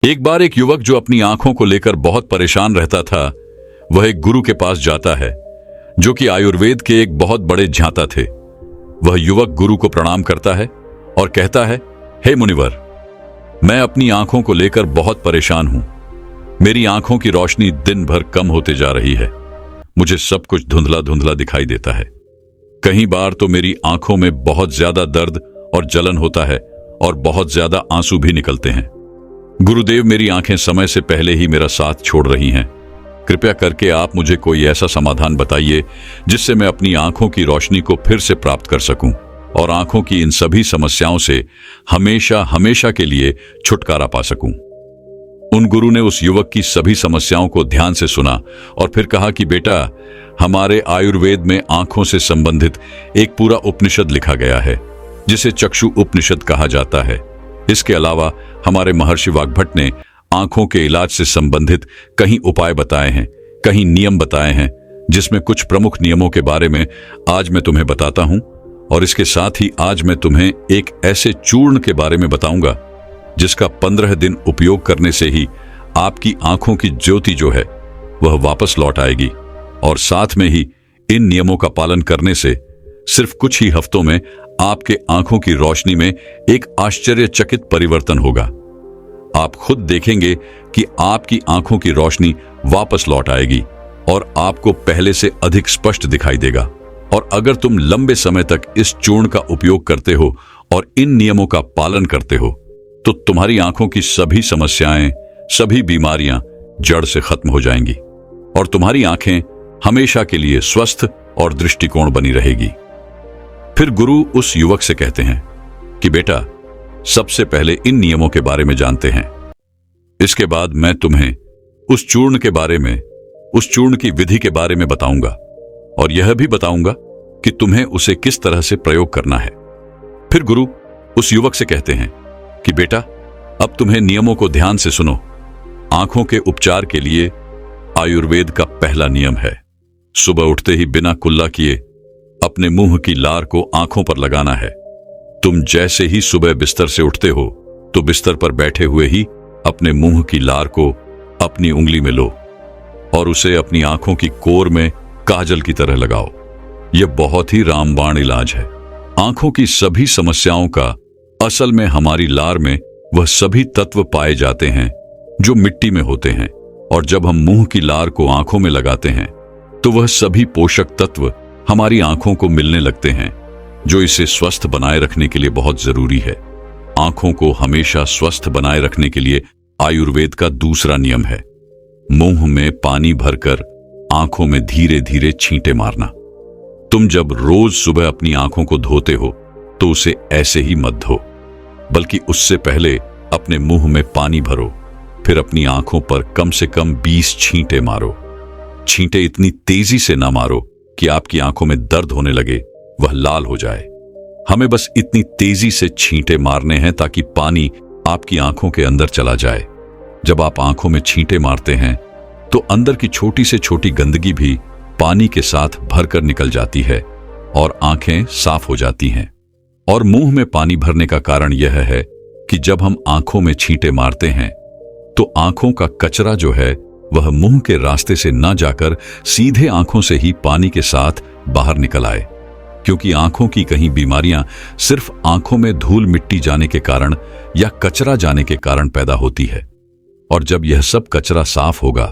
एक बार एक युवक जो अपनी आंखों को लेकर बहुत परेशान रहता था, वह एक गुरु के पास जाता है जो कि आयुर्वेद के एक बहुत बड़े ज्ञाता थे। वह युवक गुरु को प्रणाम करता है और कहता है, हे मुनिवर, मैं अपनी आंखों को लेकर बहुत परेशान हूं। मेरी आंखों की रोशनी दिन भर कम होते जा रही है। मुझे सब कुछ धुंधला धुंधला दिखाई देता है। कई बार तो मेरी आंखों में बहुत ज्यादा दर्द और जलन होता है और बहुत ज्यादा आंसू भी निकलते हैं। गुरुदेव, मेरी आंखें समय से पहले ही मेरा साथ छोड़ रही हैं। कृपया करके आप मुझे कोई ऐसा समाधान बताइए जिससे मैं अपनी आंखों की रोशनी को फिर से प्राप्त कर सकूं और आंखों की इन सभी समस्याओं से हमेशा हमेशा के लिए छुटकारा पा सकूं। उन गुरु ने उस युवक की सभी समस्याओं को ध्यान से सुना और फिर कहा कि बेटा, हमारे आयुर्वेद में आंखों से संबंधित एक पूरा उपनिषद लिखा गया है जिसे चक्षु उपनिषद कहा जाता है। इसके अलावा हमारे महर्षि वाग्भट ने आंखों के इलाज से संबंधित कई उपाय बताए हैं, कई नियम बताए हैं, जिसमें कुछ प्रमुख नियमों के बारे में आज मैं तुम्हें बताता हूं। और इसके साथ ही आज मैं तुम्हें एक ऐसे चूर्ण के बारे में बताऊंगा जिसका 15 दिन उपयोग करने से ही आपकी आंखों की ज्योति जो है वह वापस लौट आएगी। और साथ में ही इन नियमों का पालन करने से सिर्फ कुछ ही हफ्तों में आपके आंखों की रोशनी में एक आश्चर्यचकित परिवर्तन होगा। आप खुद देखेंगे कि आपकी आंखों की रोशनी वापस लौट आएगी और आपको पहले से अधिक स्पष्ट दिखाई देगा। और अगर तुम लंबे समय तक इस चूर्ण का उपयोग करते हो और इन नियमों का पालन करते हो तो तुम्हारी आंखों की सभी समस्याएं, सभी बीमारियां जड़ से खत्म हो जाएंगी और तुम्हारी आंखें हमेशा के लिए स्वस्थ और दृष्टिकोण बनी रहेगी। फिर गुरु उस युवक से कहते हैं कि बेटा, सबसे पहले इन नियमों के बारे में जानते हैं। इसके बाद मैं तुम्हें उस चूर्ण के बारे में, उस चूर्ण की विधि के बारे में बताऊंगा और यह भी बताऊंगा कि तुम्हें उसे किस तरह से प्रयोग करना है। फिर गुरु उस युवक से कहते हैं कि बेटा, अब तुम्हें नियमों को ध्यान से सुनो। आंखों के उपचार के लिए आयुर्वेद का पहला नियम है, सुबह उठते ही बिना कुल्ला किए अपने मुंह की लार को आंखों पर लगाना है। तुम जैसे ही सुबह बिस्तर से उठते हो तो बिस्तर पर बैठे हुए ही अपने मुंह की लार को अपनी उंगली में लो और उसे अपनी आंखों की कोर में काजल की तरह लगाओ। यह बहुत ही रामबाण इलाज है। आंखों की सभी समस्याओं का असल में हमारी लार में वह सभी तत्व पाए जाते हैं जो मिट्टी में होते हैं, और जब हम मुंह की लार को आंखों में लगाते हैं तो वह सभी पोषक तत्व हमारी आंखों को मिलने लगते हैं जो इसे स्वस्थ बनाए रखने के लिए बहुत जरूरी है। आंखों को हमेशा स्वस्थ बनाए रखने के लिए आयुर्वेद का दूसरा नियम है, मुंह में पानी भरकर आंखों में धीरे धीरे छींटे मारना। तुम जब रोज सुबह अपनी आंखों को धोते हो तो उसे ऐसे ही मत धो, बल्कि उससे पहले अपने मुंह में पानी भरो, फिर अपनी आंखों पर कम से कम 20 छींटे मारो। छींटे इतनी तेजी से ना मारो कि आपकी आंखों में दर्द होने लगे, वह लाल हो जाए। हमें बस इतनी तेजी से छींटे मारने हैं ताकि पानी आपकी आंखों के अंदर चला जाए। जब आप आंखों में छींटे मारते हैं तो अंदर की छोटी से छोटी गंदगी भी पानी के साथ भरकर निकल जाती है और आंखें साफ हो जाती हैं। और मुंह में पानी भरने का कारण यह है कि जब हम आंखों में छींटे मारते हैं तो आंखों का कचरा जो है वह मुंह के रास्ते से न जाकर सीधे आंखों से ही पानी के साथ बाहर निकल आए, क्योंकि आंखों की कई बीमारियां सिर्फ आंखों में धूल मिट्टी जाने के कारण या कचरा जाने के कारण पैदा होती है। और जब यह सब कचरा साफ होगा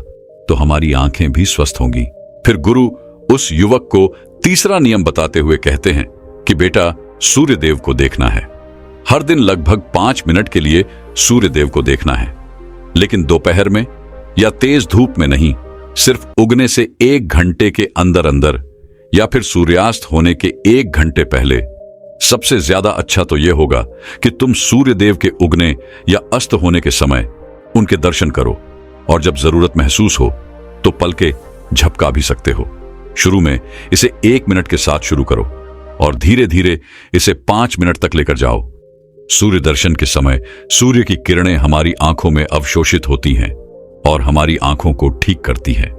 तो हमारी आंखें भी स्वस्थ होंगी। फिर गुरु उस युवक को तीसरा नियम बताते हुए कहते हैं कि बेटा, सूर्य देव को देखना है। हर दिन लगभग 5 मिनट के लिए सूर्य देव को देखना है, लेकिन दोपहर में या तेज धूप में नहीं, सिर्फ उगने से 1 घंटे के अंदर अंदर या फिर सूर्यास्त होने के 1 घंटे पहले। सबसे ज्यादा अच्छा तो यह होगा कि तुम सूर्य देव के उगने या अस्त होने के समय उनके दर्शन करो, और जब जरूरत महसूस हो तो पलके झपका भी सकते हो। शुरू में इसे 1 मिनट के साथ शुरू करो और धीरे धीरे इसे 5 मिनट तक लेकर जाओ। सूर्य दर्शन के समय सूर्य की किरणें हमारी आंखों में अवशोषित होती हैं और हमारी आंखों को ठीक करती हैं।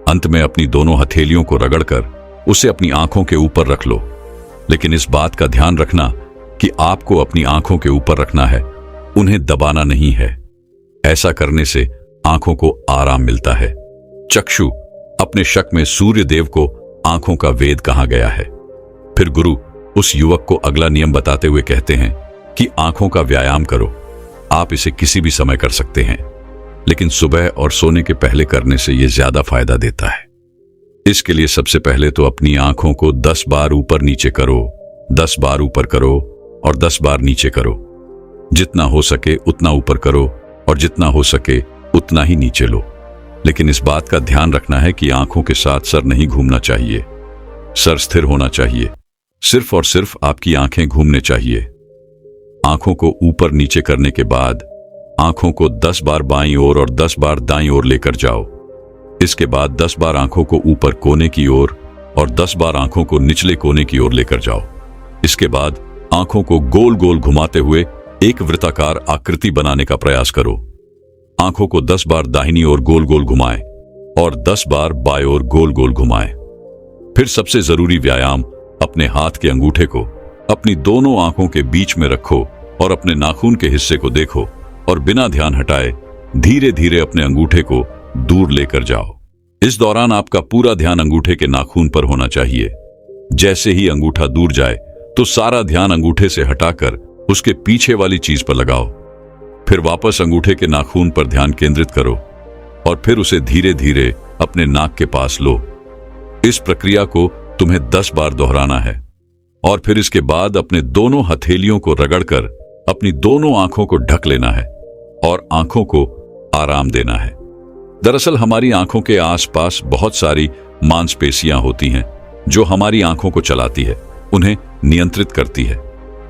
अंत में अपनी दोनों हथेलियों को रगड़कर उसे अपनी आंखों के ऊपर रख लो, लेकिन इस बात का ध्यान रखना कि आपको अपनी आंखों के ऊपर रखना है, उन्हें दबाना नहीं है। ऐसा करने से आंखों को आराम मिलता है। चक्षु अपने शक में सूर्य देव को आंखों का वेद कहा गया है। फिर गुरु उस युवक को अगला नियम बताते हुए कहते हैं कि आंखों का व्यायाम करो। आप इसे किसी भी समय कर सकते हैं, लेकिन सुबह और सोने के पहले करने से यह ज्यादा फायदा देता है। इसके लिए सबसे पहले तो अपनी आंखों को 10 बार ऊपर नीचे करो, 10 बार ऊपर करो और 10 बार नीचे करो। जितना हो सके उतना ऊपर करो और जितना हो सके उतना ही नीचे लो। लेकिन इस बात का ध्यान रखना है कि आंखों के साथ सर नहीं घूमना चाहिए। सर स्थिर होना चाहिए। सिर्फ और सिर्फ आपकी आंखें घूमने चाहिए। आंखों को ऊपर नीचे करने के बाद आंखों को 10 बार बाईं ओर और 10 बार दाईं ओर लेकर जाओ। इसके बाद 10 बार आंखों को ऊपर कोने की ओर और 10 बार आंखों को निचले कोने की ओर लेकर जाओ। इसके बाद आंखों को गोल गोल घुमाते हुए एक वृत्ताकार आकृति बनाने का प्रयास करो। आंखों को 10 बार दाहिनी ओर गोल गोल घुमाएं और 10 बार बाएं ओर गोल गोल घुमाएं। फिर सबसे जरूरी व्यायाम, अपने हाथ के अंगूठे को अपनी दोनों आंखों के बीच में रखो और अपने नाखून के हिस्से को देखो और बिना ध्यान हटाए धीरे धीरे अपने अंगूठे को दूर लेकर जाओ। इस दौरान आपका पूरा ध्यान अंगूठे के नाखून पर होना चाहिए। जैसे ही अंगूठा दूर जाए तो सारा ध्यान अंगूठे से हटाकर उसके पीछे वाली चीज पर लगाओ। फिर वापस अंगूठे के नाखून पर ध्यान केंद्रित करो और फिर उसे धीरे धीरे अपने नाक के पास लो। इस प्रक्रिया को तुम्हें 10 बार दोहराना है और फिर इसके बाद अपने दोनों हथेलियों को रगड़कर अपनी दोनों आंखों को ढक लेना है और आंखों को आराम देना है। दरअसल हमारी आंखों के आसपास बहुत सारी मांसपेशियां होती हैं जो हमारी आंखों को चलाती है, उन्हें नियंत्रित करती है।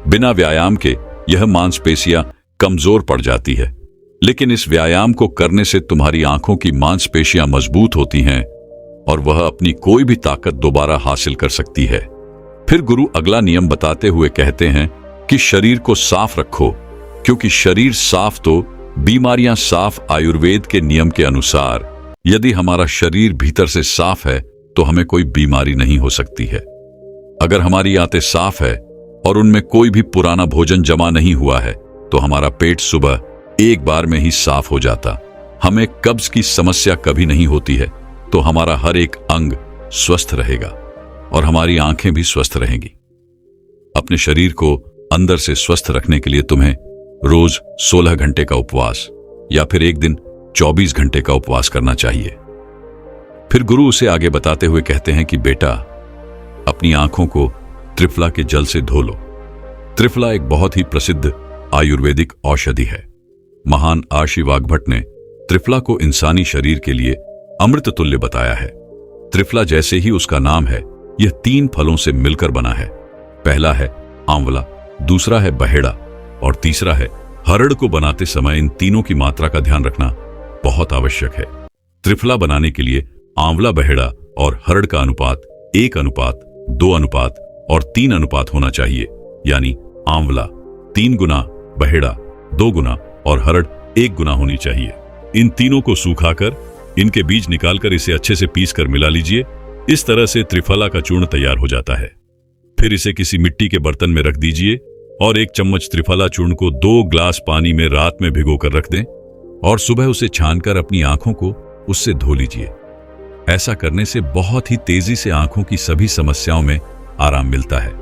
बिना व्यायाम के यह मांसपेशियां कमजोर पड़ जाती है, लेकिन इस व्यायाम को करने से तुम्हारी आंखों की मांसपेशियां मजबूत होती हैं और वह अपनी कोई भी ताकत दोबारा हासिल कर सकती है। फिर गुरु अगला नियम बताते हुए कहते हैं कि शरीर को साफ रखो, क्योंकि शरीर साफ तो बीमारियां साफ। आयुर्वेद के नियम के अनुसार यदि हमारा शरीर भीतर से साफ है तो हमें कोई बीमारी नहीं हो सकती है। अगर हमारी आंतें साफ है और उनमें कोई भी पुराना भोजन जमा नहीं हुआ है तो हमारा पेट सुबह एक बार में ही साफ हो जाता। हमें कब्ज की समस्या कभी नहीं होती है, तो हमारा हर एक अंग स्वस्थ रहेगा और हमारी आंखें भी स्वस्थ रहेंगी। अपने शरीर को अंदर से स्वस्थ रखने के लिए तुम्हें रोज 16 घंटे का उपवास या फिर एक दिन 24 घंटे का उपवास करना चाहिए। फिर गुरु उसे आगे बताते हुए कहते हैं कि बेटा, अपनी आंखों को त्रिफला के जल से धो लो। त्रिफला एक बहुत ही प्रसिद्ध आयुर्वेदिक औषधि है। महान आशी वाग्भट ने त्रिफला को इंसानी शरीर के लिए अमृत तुल्य बताया है। त्रिफला जैसे ही उसका नाम है, यह 3 फलों से मिलकर बना है। पहला है आंवला, दूसरा है बहेड़ा और तीसरा है हरड़। को बनाते समय इन तीनों की मात्रा का ध्यान रखना बहुत आवश्यक है। त्रिफला बनाने के लिए आंवला, बहेड़ा और हरड़ का अनुपात 1 अनुपात 2 अनुपात और 3 अनुपात होना चाहिए। यानी आंवला 3 गुना, बहेड़ा 2 गुना और हरड़ 1 गुना होनी चाहिए। इन तीनों को सुखाकर इनके बीज निकालकर इसे अच्छे से पीस कर मिला लीजिए। इस तरह से त्रिफला का चूर्ण तैयार हो जाता है। फिर इसे किसी मिट्टी के बर्तन में रख दीजिए और 1 चम्मच त्रिफला चूर्ण को 2 ग्लास पानी में रात में भिगोकर रख दें और सुबह उसे छानकर अपनी आंखों को उससे धो लीजिए। ऐसा करने से बहुत ही तेजी से आंखों की सभी समस्याओं में आराम मिलता है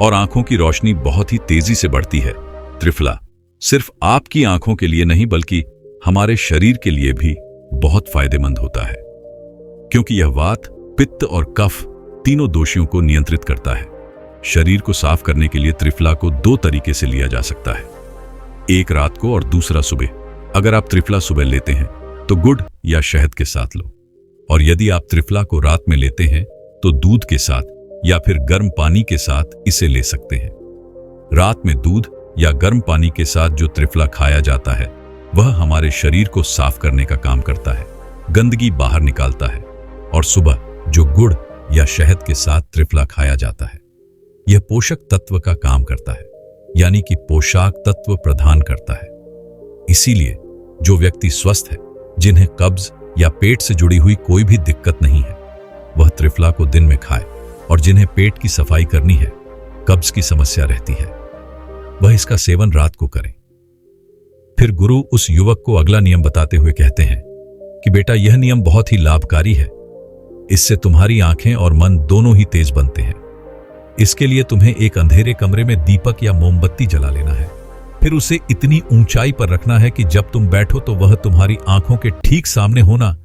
और आंखों की रोशनी बहुत ही तेजी से बढ़ती है। त्रिफला सिर्फ आपकी आंखों के लिए नहीं बल्कि हमारे शरीर के लिए भी बहुत फायदेमंद होता है, क्योंकि यह वात, पित्त और कफ तीनों दोषियों को नियंत्रित करता है। शरीर को साफ करने के लिए त्रिफला को 2 तरीके से लिया जा सकता है, एक रात को और दूसरा सुबह। अगर आप त्रिफला सुबह लेते हैं तो गुड़ या शहद के साथ लो, और यदि आप त्रिफला को रात में लेते हैं तो दूध के साथ या फिर गर्म पानी के साथ इसे ले सकते हैं। रात में दूध या गर्म पानी के साथ जो त्रिफला खाया जाता है वह हमारे शरीर को साफ करने का काम करता है, गंदगी बाहर निकालता है। और सुबह जो गुड़ या शहद के साथ त्रिफला खाया जाता है यह पोषक तत्व का काम करता है, यानी कि पोषक तत्व प्रदान करता है। इसीलिए जो व्यक्ति स्वस्थ है, जिन्हें कब्ज या पेट से जुड़ी हुई कोई भी दिक्कत नहीं है, वह त्रिफला को दिन में खाए, और जिन्हें पेट की सफाई करनी है, कब्ज की समस्या रहती है, वह इसका सेवन रात को करें। फिर गुरु उस युवक को अगला नियम बताते हुए कहते हैं कि बेटा, यह नियम बहुत ही लाभकारी है। इससे तुम्हारी आंखें और मन दोनों ही तेज बनते हैं। इसके लिए तुम्हें एक अंधेरे कमरे में दीपक या मोमबत्ती जला लेना है। फिर उसे इतनी ऊंचाई पर रखना है कि जब तुम बैठो तो वह तुम्हारी आंखों के ठीक सामने होना,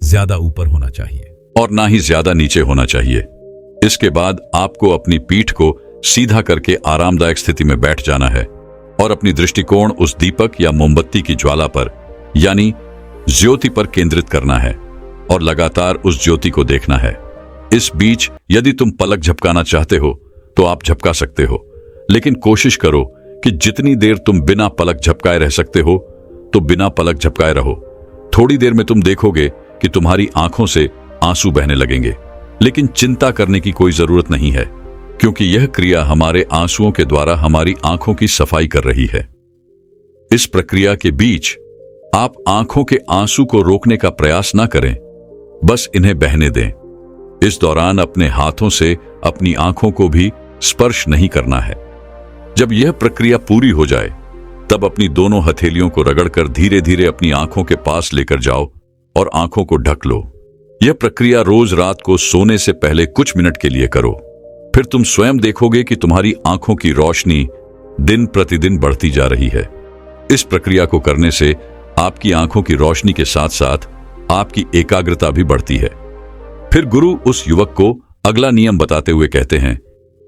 ज्यादा ऊपर होना चाहिए और ना ही ज्यादा नीचे होना चाहिए। इसके बाद आपको अपनी पीठ को सीधा करके आरामदायक स्थिति में बैठ जाना है और अपनी दृष्टिकोण उस दीपक या मोमबत्ती की ज्वाला पर यानी ज्योति पर केंद्रित करना है और लगातार उस ज्योति को देखना है। इस बीच यदि तुम पलक झपकाना चाहते हो तो आप झपका सकते हो, लेकिन कोशिश करो कि जितनी देर तुम बिना पलक झपकाए रह सकते हो तो बिना पलक झपकाए रहो। थोड़ी देर में तुम देखोगे कि तुम्हारी आंखों से आंसू बहने लगेंगे, लेकिन चिंता करने की कोई जरूरत नहीं है, क्योंकि यह क्रिया हमारे आंसुओं के द्वारा हमारी आंखों की सफाई कर रही है। इस प्रक्रिया के बीच आप आंखों के आंसू को रोकने का प्रयास ना करें, बस इन्हें बहने दें। इस दौरान अपने हाथों से अपनी आंखों को भी स्पर्श नहीं करना है। जब यह प्रक्रिया पूरी हो जाए तब अपनी दोनों हथेलियों को रगड़कर धीरे धीरे अपनी आंखों के पास लेकर जाओ और आंखों को ढक लो। यह प्रक्रिया रोज रात को सोने से पहले कुछ मिनट के लिए करो। फिर तुम स्वयं देखोगे कि तुम्हारी आंखों की रोशनी दिन प्रतिदिन बढ़ती जा रही है। इस प्रक्रिया को करने से आपकी आंखों की रोशनी के साथ साथ आपकी एकाग्रता भी बढ़ती है। फिर गुरु उस युवक को अगला नियम बताते हुए कहते हैं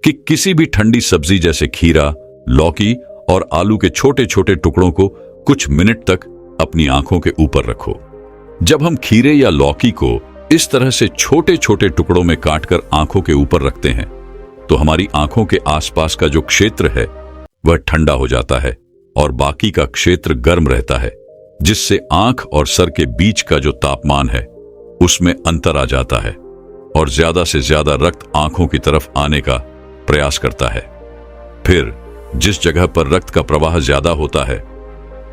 कि किसी भी ठंडी सब्जी जैसे खीरा, लौकी और आलू के छोटे छोटे टुकड़ों को कुछ मिनट तक अपनी आंखों के ऊपर रखो। जब हम खीरे या लौकी को इस तरह से छोटे छोटे टुकड़ों में काटकर आंखों के ऊपर रखते हैं तो हमारी आंखों के आसपास का जो क्षेत्र है वह ठंडा हो जाता है और बाकी का क्षेत्र गर्म रहता है, जिससे आंख और सर के बीच का जो तापमान है उसमें अंतर आ जाता है और ज्यादा से ज्यादा रक्त आंखों की तरफ आने का प्रयास करता है। फिर जिस जगह पर रक्त का प्रवाह ज्यादा होता है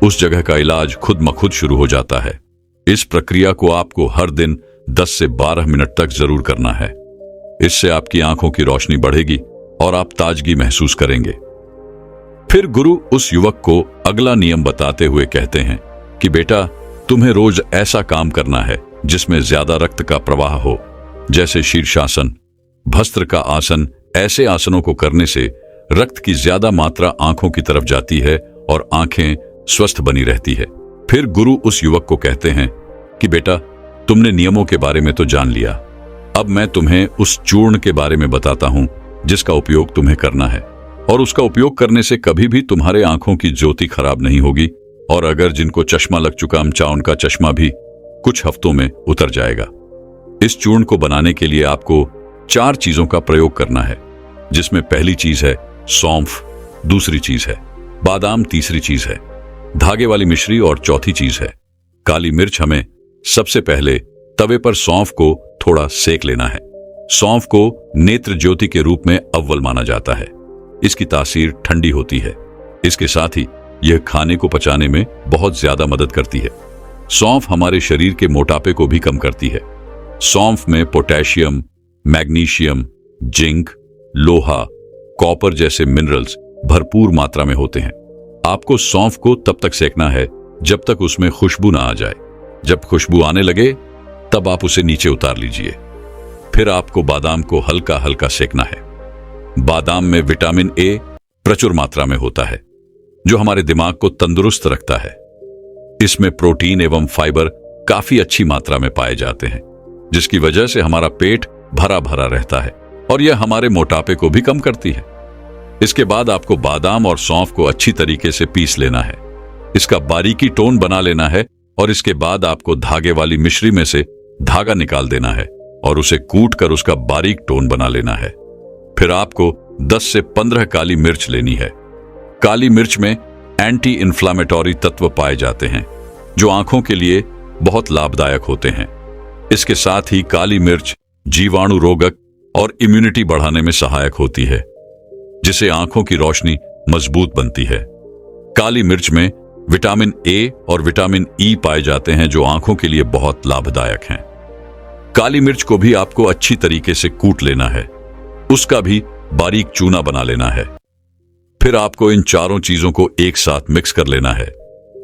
उस जगह का इलाज खुद ब खुद शुरू हो जाता है। इस प्रक्रिया को आपको हर दिन 10 से 12 मिनट तक जरूर करना है। इससे आपकी आंखों की रोशनी बढ़ेगी और आप ताजगी महसूस करेंगे। फिर गुरु उस युवक को अगला नियम बताते हुए कहते हैं कि बेटा, तुम्हें रोज ऐसा काम करना है जिसमें ज्यादा रक्त का प्रवाह हो, जैसे शीर्षासन, भस्त्र का आसन। ऐसे आसनों को करने से रक्त की ज्यादा मात्रा आंखों की तरफ जाती है और आंखें स्वस्थ बनी रहती है। फिर गुरु उस युवक को कहते हैं कि बेटा, तुमने नियमों के बारे में तो जान लिया, अब मैं तुम्हें उस चूर्ण के बारे में बताता हूं जिसका उपयोग तुम्हें करना है, और उसका उपयोग करने से कभी भी तुम्हारे आंखों की ज्योति खराब नहीं होगी, और अगर जिनको चश्मा लग चुका चाहे उनका चश्मा भी कुछ हफ्तों में उतर जाएगा। इस चूर्ण को बनाने के लिए आपको 4 चीजों का प्रयोग करना है, जिसमें पहली चीज है सौंफ, दूसरी चीज है बादाम, तीसरी चीज है धागे वाली मिश्री और चौथी चीज है काली मिर्च। हमें सबसे पहले तवे पर सौंफ को थोड़ा सेक लेना है। सौंफ को नेत्र ज्योति के रूप में अव्वल माना जाता है। इसकी तासीर ठंडी होती है। इसके साथ ही यह खाने को पचाने में बहुत ज्यादा मदद करती है। सौंफ हमारे शरीर के मोटापे को भी कम करती है। सौंफ में पोटेशियम, मैग्नीशियम, जिंक, लोहा, कॉपर जैसे मिनरल्स भरपूर मात्रा में होते हैं। आपको सौंफ को तब तक सेकना है जब तक उसमें खुशबू ना आ जाए। जब खुशबू आने लगे तब आप उसे नीचे उतार लीजिए। फिर आपको बादाम को हल्का हल्का सेकना है। बादाम में विटामिन ए प्रचुर मात्रा में होता है, जो हमारे दिमाग को तंदुरुस्त रखता है। इसमें प्रोटीन एवं फाइबर काफी अच्छी मात्रा में पाए जाते हैं, जिसकी वजह से हमारा पेट भरा भरा रहता है और यह हमारे मोटापे को भी कम करती है। इसके बाद आपको बादाम और सौंफ को अच्छी तरीके से पीस लेना है। इसका बारीकी टोन बना लेना है और इसके बाद आपको धागे वाली मिश्री में से धागा निकाल देना है और उसे कूट कर उसका बारीक टोन बना लेना है। फिर आपको 10 से 15 काली मिर्च लेनी है। काली मिर्च में एंटी इन्फ्लामेटरी तत्व पाए जाते हैं, जो आंखों के लिए बहुत लाभदायक होते हैं। इसके साथ ही काली मिर्च जीवाणु रोधक और इम्यूनिटी बढ़ाने में सहायक होती है, जिससे आंखों की रोशनी मजबूत बनती है। काली मिर्च में विटामिन ए और विटामिन ई पाए जाते हैं, जो आंखों के लिए बहुत लाभदायक हैं। काली मिर्च को भी आपको अच्छी तरीके से कूट लेना है, उसका भी बारीक चूना बना लेना है। फिर आपको इन चारों चीजों को एक साथ मिक्स कर लेना है।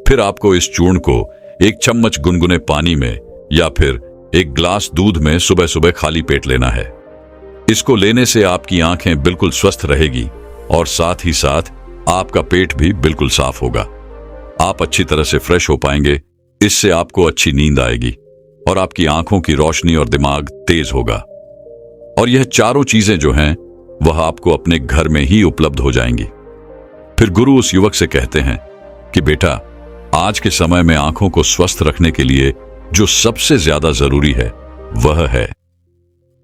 फिर आपको इस चूर्ण को 1 चम्मच गुनगुने पानी में या फिर 1 ग्लास दूध में सुबह सुबह खाली पेट लेना है। इसको लेने से आपकी आंखें बिल्कुल स्वस्थ रहेगी और साथ ही साथ आपका पेट भी बिल्कुल साफ होगा। आप अच्छी तरह से फ्रेश हो पाएंगे। इससे आपको अच्छी नींद आएगी और आपकी आंखों की रोशनी और दिमाग तेज होगा। और यह चारों चीजें जो हैं वह आपको अपने घर में ही उपलब्ध हो जाएंगी। फिर गुरु उस युवक से कहते हैं कि बेटा, आज के समय में आंखों को स्वस्थ रखने के लिए जो सबसे ज्यादा जरूरी है वह है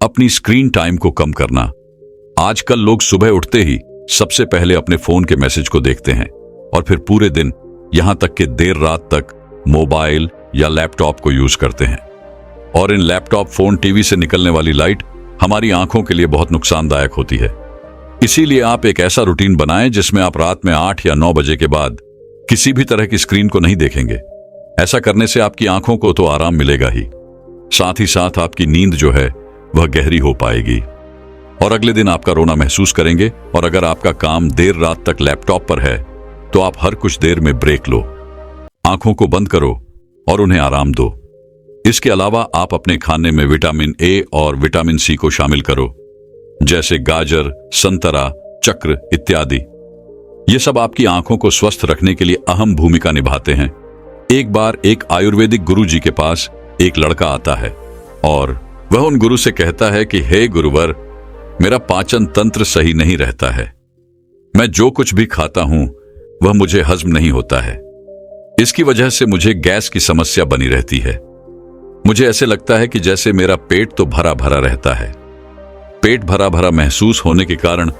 अपनी स्क्रीन टाइम को कम करना। आजकल लोग सुबह उठते ही सबसे पहले अपने फोन के मैसेज को देखते हैं और फिर पूरे दिन यहां तक कि देर रात तक मोबाइल या लैपटॉप को यूज करते हैं। और इन लैपटॉप, फोन, टीवी से निकलने वाली लाइट हमारी आंखों के लिए बहुत नुकसानदायक होती है। इसीलिए आप एक ऐसा रूटीन बनाएं जिसमें आप रात में 8 या 9 बजे के बाद किसी भी तरह की स्क्रीन को नहीं देखेंगे। ऐसा करने से आपकी आंखों को तो आराम मिलेगा ही, साथ ही साथ आपकी नींद जो है वह गहरी हो पाएगी और अगले दिन आपका रोना महसूस करेंगे। और अगर आपका काम देर रात तक लैपटॉप पर है तो आप हर कुछ देर में ब्रेक लो, आंखों को बंद करो और उन्हें आराम दो। इसके अलावा आप अपने खाने में विटामिन ए और विटामिन सी को शामिल करो, जैसे गाजर, संतरा, चक्र इत्यादि। ये सब आपकी आंखों को स्वस्थ रखने के लिए अहम भूमिका निभाते हैं। एक बार एक आयुर्वेदिक गुरु जी के पास एक लड़का आता है और वह उन गुरु से कहता है कि हे गुरुवर, मेरा पाचन तंत्र सही नहीं रहता है। मैं जो कुछ भी खाता हूं वह मुझे हजम नहीं होता है। इसकी वजह से मुझे गैस की समस्या बनी रहती है। मुझे ऐसे लगता है कि जैसे मेरा पेट तो भरा भरा रहता है। पेट भरा भरा महसूस होने के कारण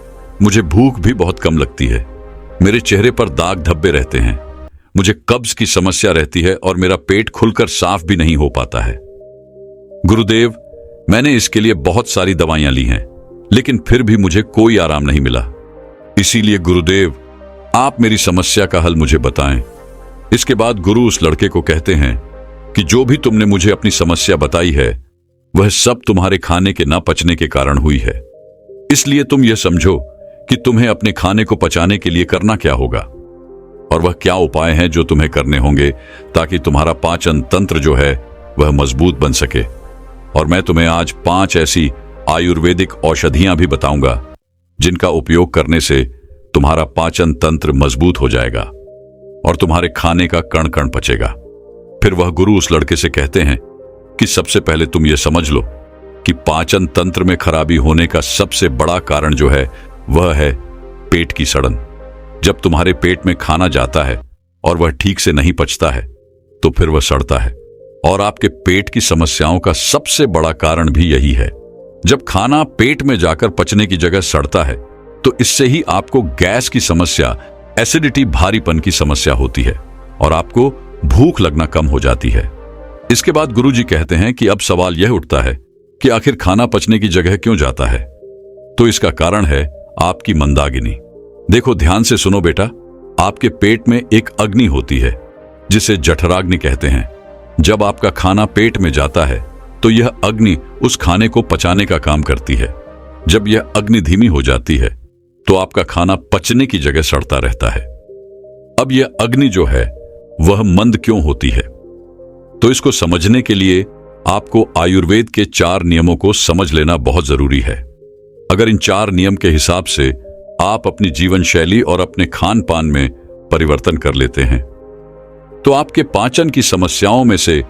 मुझे भूख भी बहुत कम लगती है। मेरे चेहरे पर दाग धब्बे रहते हैं। मुझे कब्ज की समस्या रहती है और मेरा पेट खुलकर साफ भी नहीं हो पाता है। गुरुदेव, मैंने इसके लिए बहुत सारी दवाइयां ली हैं, लेकिन फिर भी मुझे कोई आराम नहीं मिला। इसीलिए गुरुदेव, आप मेरी समस्या का हल मुझे बताएं। इसके बाद गुरु उस लड़के को कहते हैं कि जो भी तुमने मुझे अपनी समस्या बताई है वह सब तुम्हारे खाने के न पचने के कारण हुई है। इसलिए तुम यह समझो कि तुम्हें अपने खाने को पचाने के लिए करना क्या होगा और वह क्या उपाय हैं जो तुम्हें करने होंगे ताकि तुम्हारा पाचन तंत्र जो है वह मजबूत बन सके। और मैं तुम्हें आज 5 ऐसी आयुर्वेदिक औषधियां भी बताऊंगा जिनका उपयोग करने से तुम्हारा पाचन तंत्र मजबूत हो जाएगा और तुम्हारे खाने का कण कण पचेगा। फिर वह गुरु उस लड़के से कहते हैं कि सबसे पहले तुम यह समझ लो कि पाचन तंत्र में खराबी होने का सबसे बड़ा कारण जो है वह है पेट की सड़न। जब तुम्हारे पेट में खाना जाता है और वह ठीक से नहीं पचता है तो फिर वह सड़ता है। और आपके पेट की समस्याओं का सबसे बड़ा कारण भी यही है। जब खाना पेट में जाकर पचने की जगह सड़ता है तो इससे ही आपको गैस की समस्या, एसिडिटी, भारीपन की समस्या होती है और आपको भूख लगना कम हो जाती है। इसके बाद गुरुजी कहते हैं कि अब सवाल यह उठता है कि आखिर खाना पचने की जगह क्यों जाता है। तो इसका कारण है आपकी मंदाकिनी। देखो, ध्यान से सुनो बेटा, आपके पेट में एक अग्नि होती है जिसे जठराग्नि कहते हैं। जब आपका खाना पेट में जाता है तो यह अग्नि उस खाने को पचाने का काम करती है। जब यह अग्नि धीमी हो जाती है तो आपका खाना पचने की जगह सड़ता रहता है। अब यह अग्नि जो है वह मंद क्यों होती है, तो इसको समझने के लिए आपको आयुर्वेद के 4 नियमों को समझ लेना बहुत जरूरी है। अगर इन 4 नियम के हिसाब से आप अपनी जीवन शैली और अपने खान पान में परिवर्तन कर लेते हैं तो आपके पाचन की समस्याओं में से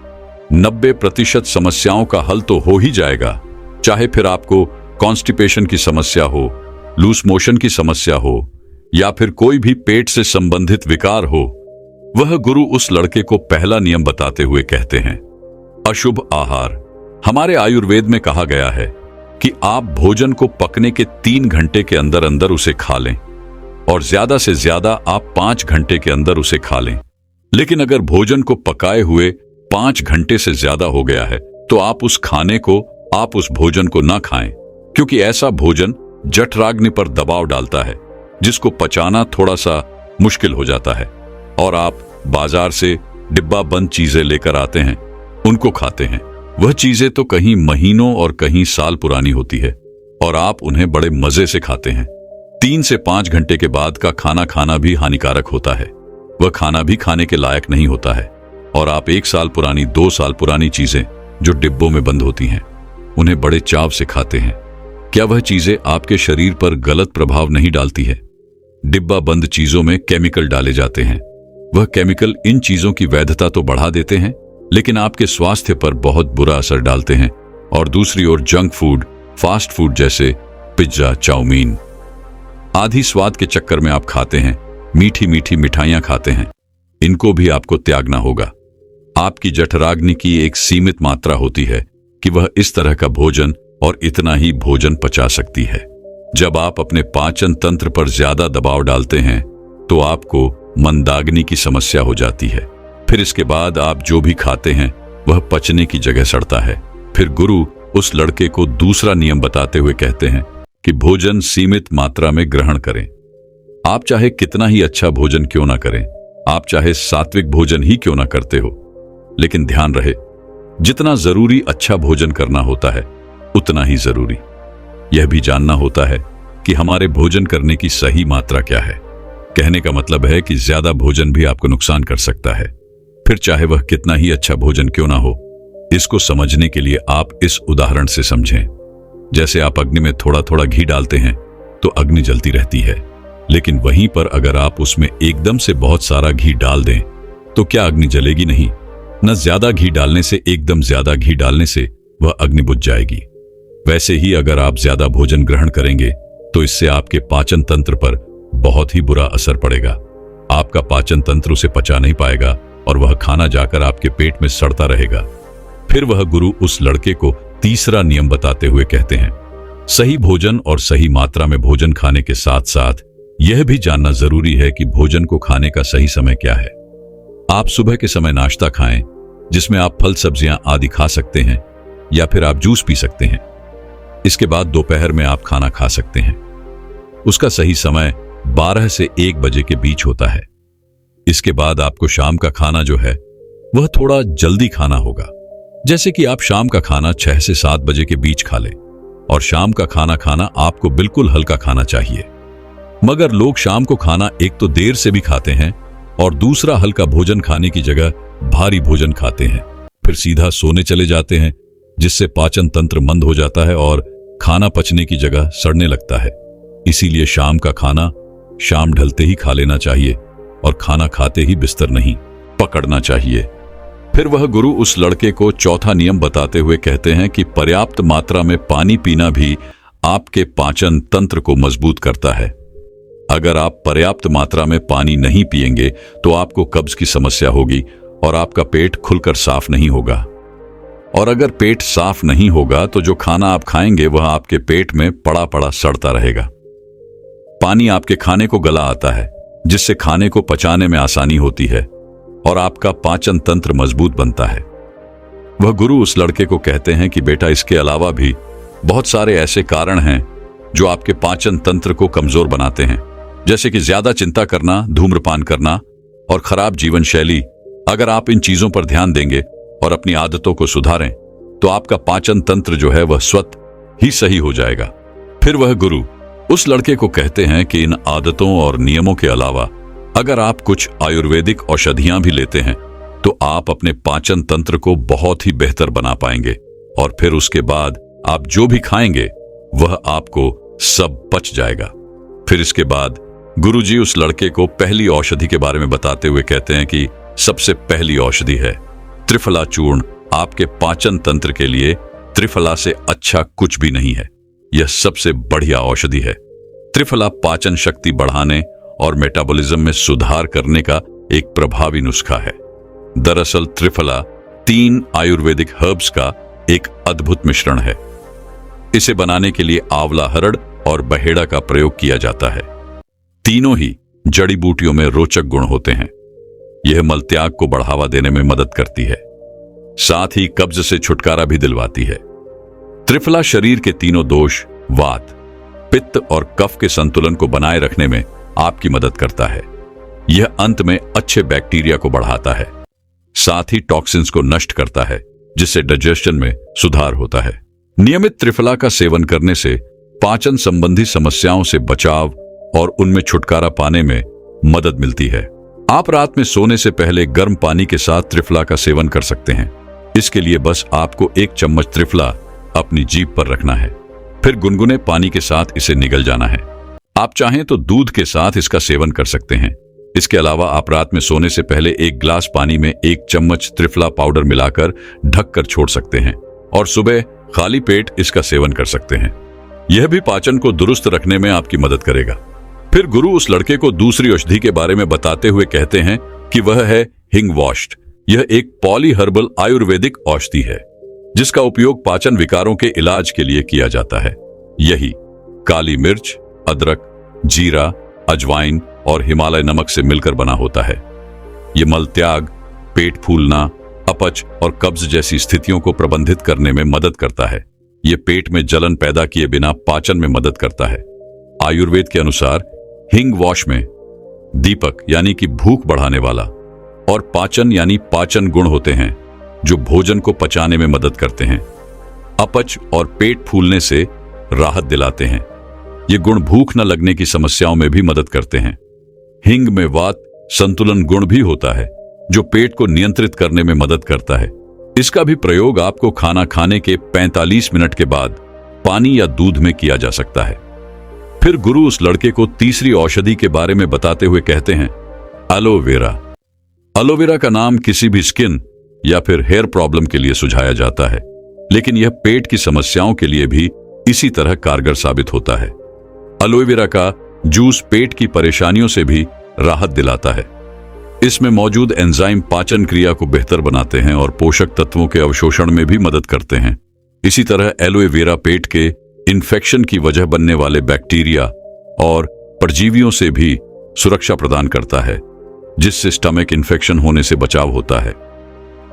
90% समस्याओं का हल तो हो ही जाएगा। चाहे फिर आपको कॉन्स्टिपेशन की समस्या हो, लूज मोशन की समस्या हो या फिर कोई भी पेट से संबंधित विकार हो। वह गुरु उस लड़के को पहला नियम बताते हुए कहते हैं, अशुभ आहार। हमारे आयुर्वेद में कहा गया है कि आप भोजन को पकने के 3 घंटे के अंदर अंदर उसे खा लें और ज्यादा से ज्यादा आप 5 घंटे के अंदर उसे खा लें। लेकिन अगर भोजन को पकाए हुए 5 घंटे से ज्यादा हो गया है तो आप उस भोजन को ना खाएं, क्योंकि ऐसा भोजन जठराग्नि पर दबाव डालता है जिसको पचाना थोड़ा सा मुश्किल हो जाता है और आप बाजार से डिब्बा बंद चीजें लेकर आते हैं, उनको खाते हैं। वह चीजें तो कहीं महीनों और कहीं साल पुरानी होती है और आप उन्हें बड़े मजे से खाते हैं। 3 से 5 घंटे के बाद का खाना खाना भी हानिकारक होता है। वह खाना भी खाने के लायक नहीं होता है। और आप 1 साल पुरानी, 2 साल पुरानी चीजें जो डिब्बों में बंद होती हैं, उन्हें बड़े चाव से खाते हैं। क्या वह चीजें आपके शरीर पर गलत प्रभाव नहीं डालती है? डिब्बा बंद चीजों में केमिकल डाले जाते हैं। वह केमिकल इन चीजों की वैधता तो बढ़ा देते हैं, लेकिन आपके स्वास्थ्य पर बहुत बुरा असर डालते हैं। और दूसरी ओर जंक फूड, फास्ट फूड जैसे पिज्जा, चाउमीन आदि स्वाद के चक्कर में आप खाते हैं, मीठी मीठी मिठाइयां खाते हैं। इनको भी आपको त्यागना होगा। आपकी जठराग्नि की एक सीमित मात्रा होती है कि वह इस तरह का भोजन और इतना ही भोजन पचा सकती है। जब आप अपने पाचन तंत्र पर ज्यादा दबाव डालते हैं तो आपको मंदाग्नि की समस्या हो जाती है। फिर इसके बाद आप जो भी खाते हैं वह पचने की जगह सड़ता है। फिर गुरु उस लड़के को दूसरा नियम बताते हुए कहते हैं कि भोजन सीमित मात्रा में ग्रहण करें। आप चाहे कितना ही अच्छा भोजन क्यों ना करें, आप चाहे सात्विक भोजन ही क्यों ना करते हो, लेकिन ध्यान रहे, जितना जरूरी अच्छा भोजन करना होता है उतना ही जरूरी यह भी जानना होता है कि हमारे भोजन करने की सही मात्रा क्या है। कहने का मतलब है कि ज्यादा भोजन भी आपको नुकसान कर सकता है, फिर चाहे वह कितना ही अच्छा भोजन क्यों ना हो। इसको समझने के लिए आप इस उदाहरण से समझें। जैसे आप अग्नि में थोड़ा थोड़ा घी डालते हैं तो अग्नि जलती रहती है, लेकिन वहीं पर अगर आप उसमें एकदम से बहुत सारा घी डाल दें तो क्या अग्नि जलेगी? नहीं। न ज्यादा घी डालने से, एकदम ज्यादा घी डालने से वह अग्नि बुझ जाएगी। वैसे ही अगर आप ज्यादा भोजन ग्रहण करेंगे तो इससे आपके पाचन तंत्र पर बहुत ही बुरा असर पड़ेगा। आपका पाचन तंत्र उसे पचा नहीं पाएगा और वह खाना जाकर आपके पेट में सड़ता रहेगा। फिर वह गुरु उस लड़के को तीसरा नियम बताते हुए कहते हैं, सही भोजन और सही मात्रा में भोजन खाने के साथ साथ यह भी जानना जरूरी है कि भोजन को खाने का सही समय क्या है। आप सुबह के समय नाश्ता खाएं, जिसमें आप फल सब्जियां आदि खा सकते हैं, या फिर आप जूस पी सकते हैं। इसके बाद दोपहर में आप खाना खा सकते हैं। उसका सही समय 12 से 1 बजे के बीच होता है। इसके बाद आपको शाम का खाना जो है वह थोड़ा जल्दी खाना होगा, जैसे कि आप शाम का खाना 6 से 7 बजे के बीच खा लें। और शाम का खाना खाना आपको बिल्कुल हल्का खाना चाहिए। मगर लोग शाम को खाना एक तो देर से भी खाते हैं और दूसरा हल्का भोजन खाने की जगह भारी भोजन खाते हैं, फिर सीधा सोने चले जाते हैं, जिससे पाचन तंत्र मंद हो जाता है और खाना पचने की जगह सड़ने लगता है। इसीलिए शाम का खाना शाम ढलते ही खा लेना चाहिए और खाना खाते ही बिस्तर नहीं पकड़ना चाहिए। फिर वह गुरु उस लड़के को चौथा नियम बताते हुए कहते हैं कि पर्याप्त मात्रा में पानी पीना भी आपके पाचन तंत्र को मजबूत करता है। अगर आप पर्याप्त मात्रा में पानी नहीं पिएंगे तो आपको कब्ज की समस्या होगी और आपका पेट खुलकर साफ नहीं होगा। और अगर पेट साफ नहीं होगा तो जो खाना आप खाएंगे वह आपके पेट में पड़ा पड़ा सड़ता रहेगा। पानी आपके खाने को गला आता है, जिससे खाने को पचाने में आसानी होती है और आपका पाचन तंत्र मजबूत बनता है। वह गुरु उस लड़के को कहते हैं कि बेटा, इसके अलावा भी बहुत सारे ऐसे कारण हैं जो आपके पाचन तंत्र को कमजोर बनाते हैं, जैसे कि ज्यादा चिंता करना, धूम्रपान करना और खराब जीवन शैली। अगर आप इन चीजों पर ध्यान देंगे और अपनी आदतों को सुधारें तो आपका पाचन तंत्र जो है वह स्वतः ही सही हो जाएगा। फिर वह गुरु उस लड़के को कहते हैं कि इन आदतों और नियमों के अलावा अगर आप कुछ आयुर्वेदिक औषधियां भी लेते हैं तो आप अपने पाचन तंत्र को बहुत ही बेहतर बना पाएंगे। और फिर उसके बाद आप जो भी खाएंगे वह आपको सब पच जाएगा। फिर इसके बाद गुरुजी उस लड़के को पहली औषधि के बारे में बताते हुए कहते हैं कि सबसे पहली औषधि है त्रिफला चूर्ण। आपके पाचन तंत्र के लिए त्रिफला से अच्छा कुछ भी नहीं है। यह सबसे बढ़िया औषधि है। त्रिफला पाचन शक्ति बढ़ाने और मेटाबॉलिज्म में सुधार करने का एक प्रभावी नुस्खा है। दरअसल त्रिफला 3 आयुर्वेदिक हर्ब्स का एक अद्भुत मिश्रण है। इसे बनाने के लिए आंवला, हरड़ और बहेड़ा का प्रयोग किया जाता है। तीनों ही जड़ी बूटियों में रोचक गुण होते हैं। यह मलत्याग को बढ़ावा देने में मदद करती है, साथ ही कब्ज से छुटकारा भी दिलवाती है। त्रिफला शरीर के तीनों दोष, वात, पित्त और कफ के संतुलन को बनाए रखने में आपकी मदद करता है। यह अंत में अच्छे बैक्टीरिया को बढ़ाता है, साथ ही टॉक्सिन्स को नष्ट करता है, जिससे डाइजेशन में सुधार होता है। नियमित त्रिफला का सेवन करने से पाचन संबंधी समस्याओं से बचाव और उनमें छुटकारा पाने में मदद मिलती है। आप रात में सोने से पहले गर्म पानी के साथ त्रिफला का सेवन कर सकते हैं। इसके लिए बस आपको 1 चम्मच त्रिफला अपनी जीभ पर रखना है, फिर गुनगुने पानी के साथ इसे निगल जाना है। आप चाहें तो दूध के साथ इसका सेवन कर सकते हैं। इसके अलावा आप रात में सोने से पहले 1 गिलास पानी में 1 चम्मच त्रिफला पाउडर मिलाकर ढककर छोड़ सकते हैं और सुबह खाली पेट इसका सेवन कर सकते हैं। यह भी पाचन को दुरुस्त रखने में आपकी मदद करेगा। फिर गुरु उस लड़के को दूसरी औषधि के बारे में बताते हुए कहते हैं कि वह है हिंग वॉश्ड। यह एक पॉली हर्बल आयुर्वेदिक औषधि है जिसका उपयोग पाचन विकारों के इलाज के लिए किया जाता है। यही काली मिर्च, अदरक, जीरा, अजवाइन और हिमालय नमक से मिलकर बना होता है। यह मल त्याग, पेट फूलना, अपच और कब्ज जैसी स्थितियों को प्रबंधित करने में मदद करता है। यह पेट में जलन पैदा किए बिना पाचन में मदद करता है। आयुर्वेद के अनुसार हिंग वॉश में दीपक यानी कि भूख बढ़ाने वाला और पाचन यानी पाचन गुण होते हैं जो भोजन को पचाने में मदद करते हैं। अपच और पेट फूलने से राहत दिलाते हैं। ये गुण भूख न लगने की समस्याओं में भी मदद करते हैं। हिंग में वात संतुलन गुण भी होता है जो पेट को नियंत्रित करने में मदद करता है। इसका भी प्रयोग आपको खाना खाने के 45 मिनट के बाद पानी या दूध में किया जा सकता है। फिर गुरु उस लड़के को तीसरी औषधि के बारे में बताते हुए कहते हैं एलोवेरा। एलोवेरा का नाम किसी भी स्किन या फिर हेयर प्रॉब्लम के लिए सुझाया जाता है, लेकिन यह पेट की समस्याओं के लिए भी इसी तरह कारगर साबित होता है। एलोवेरा का जूस पेट की परेशानियों से भी राहत दिलाता है। इसमें मौजूद एंजाइम पाचन क्रिया को बेहतर बनाते हैं और पोषक तत्वों के अवशोषण में भी मदद करते हैं। इसी तरह एलोवेरा पेट के इन्फेक्शन की वजह बनने वाले बैक्टीरिया और परजीवियों से भी सुरक्षा प्रदान करता है, जिससे स्टमक इन्फेक्शन होने से बचाव होता है।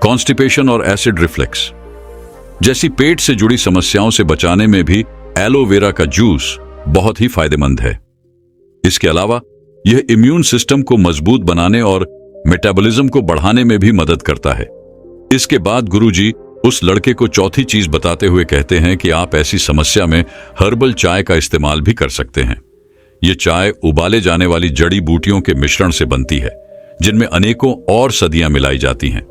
कॉन्स्टिपेशन और एसिड रिफ्लेक्स जैसी पेट से जुड़ी समस्याओं से बचाने में भी एलोवेरा का जूस बहुत ही फायदेमंद है। इसके अलावा यह इम्यून सिस्टम को मजबूत बनाने और मेटाबॉलिज्म को बढ़ाने में भी मदद करता है। इसके बाद गुरुजी उस लड़के को चौथी चीज बताते हुए कहते हैं कि आप ऐसी समस्या में हर्बल चाय का इस्तेमाल भी कर सकते हैं। यह चाय उबाले जाने वाली जड़ी बूटियों के मिश्रण से बनती है जिनमें अनेकों और सदियां मिलाई जाती हैं।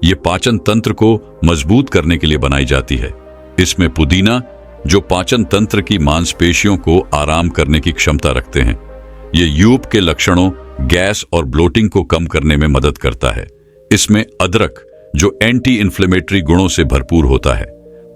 यह पाचन तंत्र को मजबूत करने के लिए बनाई जाती है। इसमें पुदीना जो पाचन तंत्र की मांसपेशियों को आराम करने की क्षमता रखते हैं। यह यूप के लक्षणों, गैस और ब्लोटिंग को कम करने में मदद करता है। इसमें अदरक जो एंटी इन्फ्लेमेटरी गुणों से भरपूर होता है,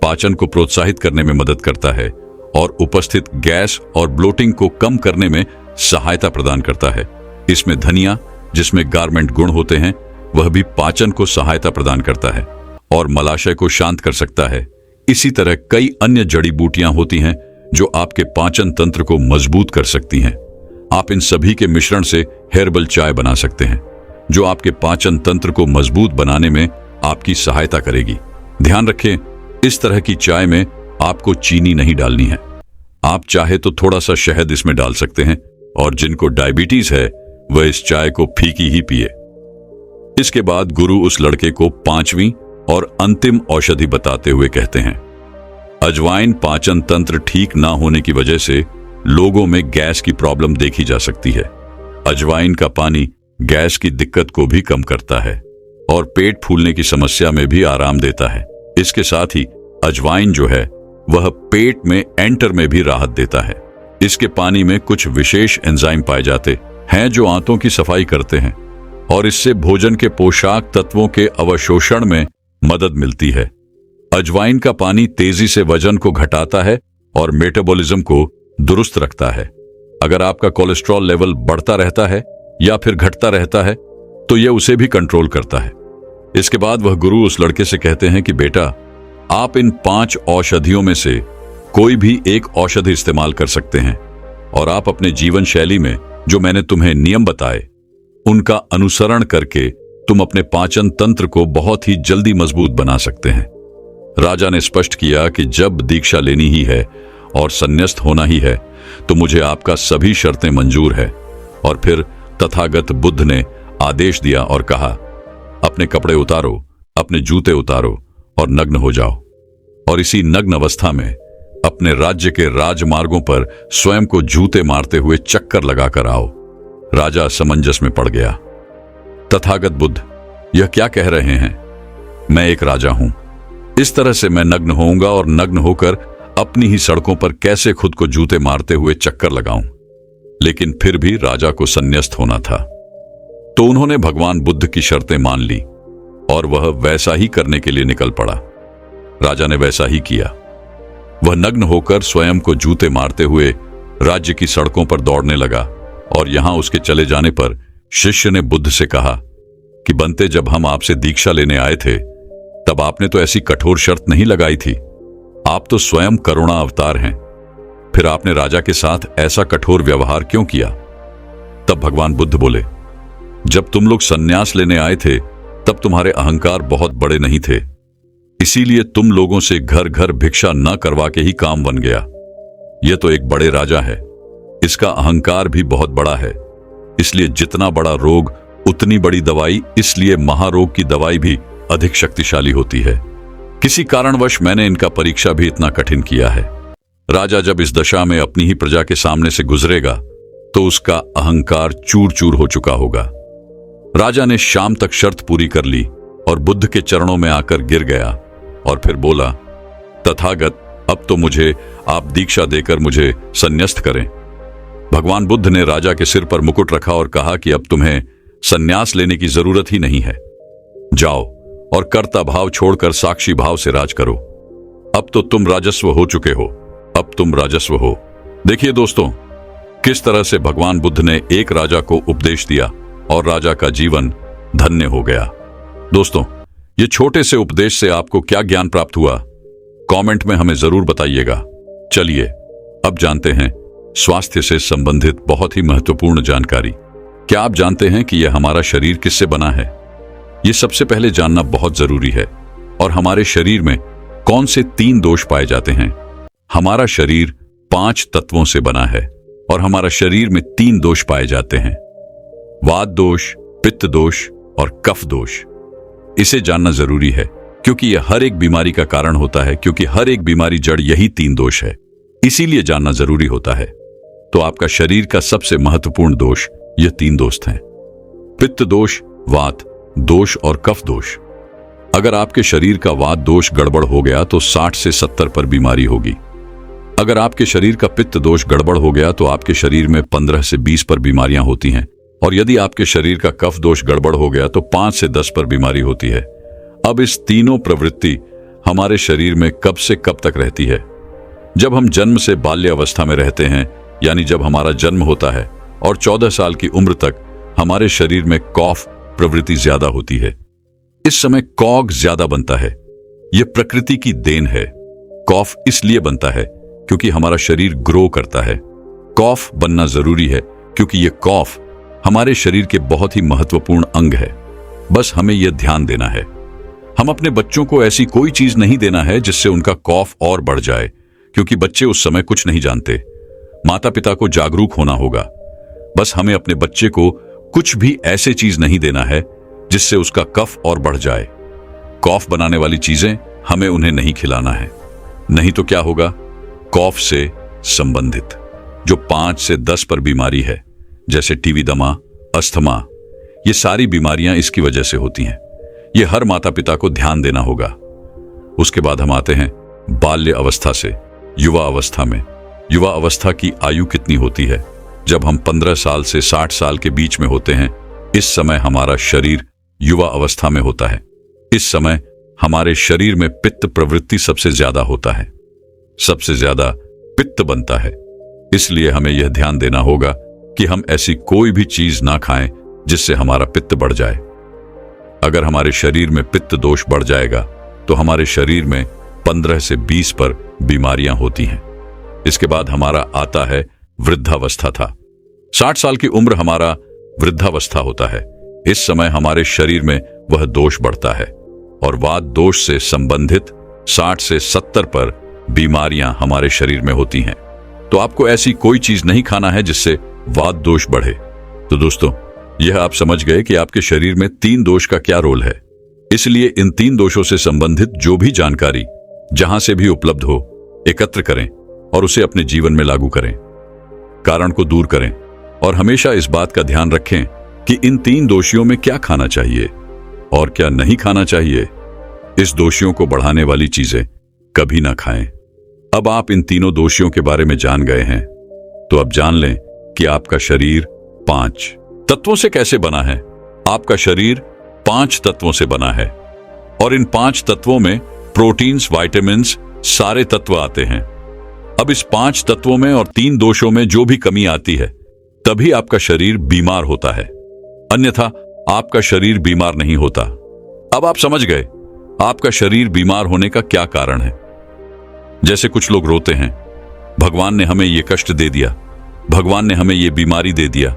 पाचन को प्रोत्साहित करने में मदद करता है और उपस्थित गैस और ब्लोटिंग को कम करने में सहायता प्रदान करता है। इसमें धनिया जिसमें गारमेंट गुण होते हैं, वह भी पाचन को सहायता प्रदान करता है और मलाशय को शांत कर सकता है। इसी तरह कई अन्य जड़ी बूटियां होती हैं जो आपके पाचन तंत्र को मजबूत कर सकती हैं। आप इन सभी के मिश्रण से हर्बल चाय बना सकते हैं जो आपके पाचन तंत्र को मजबूत बनाने में आपकी सहायता करेगी। ध्यान रखें, इस तरह की चाय में आपको चीनी नहीं डालनी है। आप चाहे तो थोड़ा सा शहद इसमें डाल सकते हैं और जिनको डायबिटीज है वह इस चाय को फीकी ही पिए। इसके बाद गुरु उस लड़के को 5वीं और अंतिम औषधि बताते हुए कहते हैं अजवाइन पाचन तंत्र ठीक ना होने की वजह से लोगों में गैस की प्रॉब्लम देखी जा सकती है। अजवाइन का पानी गैस की दिक्कत को भी कम करता है और पेट फूलने की समस्या में भी आराम देता है। इसके साथ ही अजवाइन जो है वह पेट में एंटर में भी राहत देता है। इसके पानी में कुछ विशेष एंजाइम पाए जाते हैं जो आंतों की सफाई करते हैं और इससे भोजन के पोषक तत्वों के अवशोषण में मदद मिलती है। अजवाइन का पानी तेजी से वजन को घटाता है और मेटाबॉलिज्म को दुरुस्त रखता है। अगर आपका कोलेस्ट्रॉल लेवल बढ़ता रहता है या फिर घटता रहता है तो यह उसे भी कंट्रोल करता है। इसके बाद वह गुरु उस लड़के से कहते हैं कि बेटा, आप इन 5 औषधियों में से कोई भी एक औषधि इस्तेमाल कर सकते हैं और आप अपने जीवन शैली में जो मैंने तुम्हें नियम बताए उनका अनुसरण करके तुम अपने पाचन तंत्र को बहुत ही जल्दी मजबूत बना सकते हैं। राजा ने स्पष्ट किया कि जब दीक्षा लेनी ही है और संन्यास्त होना ही है तो मुझे आपका सभी शर्तें मंजूर है। और फिर तथागत बुद्ध ने आदेश दिया और कहा, अपने कपड़े उतारो, अपने जूते उतारो और नग्न हो जाओ और इसी नग्न अवस्था में अपने राज्य के राजमार्गों पर स्वयं को जूते मारते हुए चक्कर लगाकर आओ। राजा असमंजस में पड़ गया। तथागत बुद्ध, यह क्या कह रहे हैं? मैं एक राजा हूं। इस तरह से मैं नग्न होऊंगा और नग्न होकर अपनी ही सड़कों पर कैसे खुद को जूते मारते हुए चक्कर लगाऊं? लेकिन फिर भी राजा को संन्यस्त होना था, तो उन्होंने भगवान बुद्ध की शर्तें मान ली और वह वैसा ही करने के लिए निकल पड़ा। राजा ने वैसा ही किया। वह नग्न होकर स्वयं को जूते मारते हुए राज्य की सड़कों पर दौड़ने लगा और यहां उसके चले जाने पर शिष्य ने बुद्ध से कहा कि बनते, जब हम आपसे दीक्षा लेने आए थे तब आपने तो ऐसी कठोर शर्त नहीं लगाई थी। आप तो स्वयं करुणा अवतार हैं, फिर आपने राजा के साथ ऐसा कठोर व्यवहार क्यों किया? तब भगवान बुद्ध बोले, जब तुम लोग संन्यास लेने आए थे तब तुम्हारे अहंकार बहुत बड़े नहीं थे, इसीलिए तुम लोगों से घर घर भिक्षा न करवा के ही काम बन गया। यह तो एक बड़े राजा है, इसका अहंकार भी बहुत बड़ा है, इसलिए जितना बड़ा रोग उतनी बड़ी दवाई, इसलिए महारोग की दवाई भी अधिक शक्तिशाली होती है। किसी कारणवश मैंने इनका परीक्षा भी इतना कठिन किया है। राजा जब इस दशा में अपनी ही प्रजा के सामने से गुजरेगा तो उसका अहंकार चूर चूर हो चुका होगा। राजा ने शाम तक शर्त पूरी कर ली और बुद्ध के चरणों में आकर गिर गया और फिर बोला, तथागत, अब तो मुझे आप दीक्षा देकर मुझे संन्यस्त करें। भगवान बुद्ध ने राजा के सिर पर मुकुट रखा और कहा कि अब तुम्हें संन्यास लेने की जरूरत ही नहीं है। जाओ और कर्ता भाव छोड़कर साक्षी भाव से राज करो। अब तो तुम राजस्व हो चुके हो, अब तुम राजस्व हो। देखिए दोस्तों, किस तरह से भगवान बुद्ध ने एक राजा को उपदेश दिया और राजा का जीवन धन्य हो गया। दोस्तों, ये छोटे से उपदेश से आपको क्या ज्ञान प्राप्त हुआ, कमेंट में हमें जरूर बताइएगा। चलिए अब जानते हैं स्वास्थ्य से संबंधित बहुत ही महत्वपूर्ण जानकारी। क्या आप जानते हैं कि यह हमारा शरीर किससे बना है? ये सबसे पहले जानना बहुत जरूरी है। और हमारे शरीर में कौन से 3 दोष पाए जाते हैं? हमारा शरीर 5 तत्वों से बना है और हमारा शरीर में 3 दोष पाए जाते हैं, वात दोष, पित्त दोष और कफ दोष। इसे जानना जरूरी है क्योंकि यह हर एक बीमारी का कारण होता है, क्योंकि हर एक बीमारी जड़ यही 3 दोष है, इसीलिए जानना जरूरी होता है। तो आपका शरीर का सबसे महत्वपूर्ण दोष यह 3 दोष हैं, पित्त दोष, वात दोष और कफ दोष। अगर आपके शरीर का वात दोष गड़बड़ हो गया तो 60 से 70 पर बीमारी होगी। अगर आपके शरीर का पित्त दोष गड़बड़ हो गया तो आपके शरीर में 15 से 20 पर बीमारियां होती हैं। और यदि आपके शरीर का कफ दोष गड़बड़ हो गया तो 5 से 10 पर बीमारी होती है। अब इस तीनों प्रवृत्ति हमारे शरीर में कब से कब तक रहती है? जब हम जन्म से बाल्य अवस्था में रहते हैं, यानी जब हमारा जन्म होता है और 14 साल की उम्र तक हमारे शरीर में कॉफ प्रवृत्ति ज्यादा होती है। इस समय कॉग ज्यादा बनता है। यह प्रकृति की देन है। कॉफ इसलिए बनता है क्योंकि हमारा शरीर ग्रो करता है। कॉफ बनना जरूरी है क्योंकि यह कॉफ हमारे शरीर के बहुत ही महत्वपूर्ण अंग है। बस हमें यह ध्यान देना है। हम अपने बच्चों को ऐसी कोई चीज नहीं देना है जिससे उनका कॉफ और बढ़ जाए, क्योंकि बच्चे उस समय कुछ नहीं जानते। माता पिता को जागरूक होना होगा। बस हमें अपने बच्चे को कुछ भी ऐसे चीज नहीं देना है जिससे उसका कफ और बढ़ जाए। कॉफ बनाने वाली चीजें हमें उन्हें नहीं खिलाना है, नहीं तो क्या होगा? कॉफ से संबंधित जो 5 से 10 पर बीमारी है, जैसे टीबी, दमा, अस्थमा, ये सारी बीमारियां इसकी वजह से होती हैं। ये हर माता पिता को ध्यान देना होगा। उसके बाद हम आते हैं बाल्य अवस्था से युवा अवस्था में। युवा अवस्था की आयु कितनी होती है? जब हम 15 साल से 60 साल के बीच में होते हैं, इस समय हमारा शरीर युवा अवस्था में होता है। इस समय हमारे शरीर में पित्त प्रवृत्ति सबसे ज्यादा होता है, सबसे ज्यादा पित्त बनता है। इसलिए हमें यह ध्यान देना होगा कि हम ऐसी कोई भी चीज ना खाएं जिससे हमारा पित्त बढ़ जाए। अगर हमारे शरीर में पित्त दोष बढ़ जाएगा तो हमारे शरीर में 15 से 20 पर बीमारियां होती हैं। इसके बाद हमारा आता है वृद्धावस्था था। 60 साल की उम्र हमारा वृद्धावस्था होता है। इस समय हमारे शरीर में वह दोष बढ़ता है और वात दोष से संबंधित 60 से 70 पर बीमारियां हमारे शरीर में होती हैं। तो आपको ऐसी कोई चीज नहीं खाना है जिससे वात दोष बढ़े। तो दोस्तों, यह आप समझ गए कि आपके शरीर में 3 दोष का क्या रोल है। इसलिए इन 3 दोषों से संबंधित जो भी जानकारी जहां से भी उपलब्ध हो, एकत्र करें और उसे अपने जीवन में लागू करें, कारण को दूर करें और हमेशा इस बात का ध्यान रखें कि इन 3 दोषियों में क्या खाना चाहिए और क्या नहीं खाना चाहिए। इस दोषियों को बढ़ाने वाली चीजें कभी ना खाएं। अब आप इन तीनों दोषियों के बारे में जान गए हैं, तो अब जान लें कि आपका शरीर 5 तत्वों से कैसे बना है। आपका शरीर 5 तत्वों से बना है और इन 5 तत्वों में प्रोटीन्स, विटामिन्स, सारे तत्व आते हैं। अब इस 5 तत्वों में और 3 दोषों में जो भी कमी आती है, तभी आपका शरीर बीमार होता है, अन्यथा आपका शरीर बीमार नहीं होता। अब आप समझ गए आपका शरीर बीमार होने का क्या कारण है। जैसे कुछ लोग रोते हैं, भगवान ने हमें ये कष्ट दे दिया, भगवान ने हमें ये बीमारी दे दिया,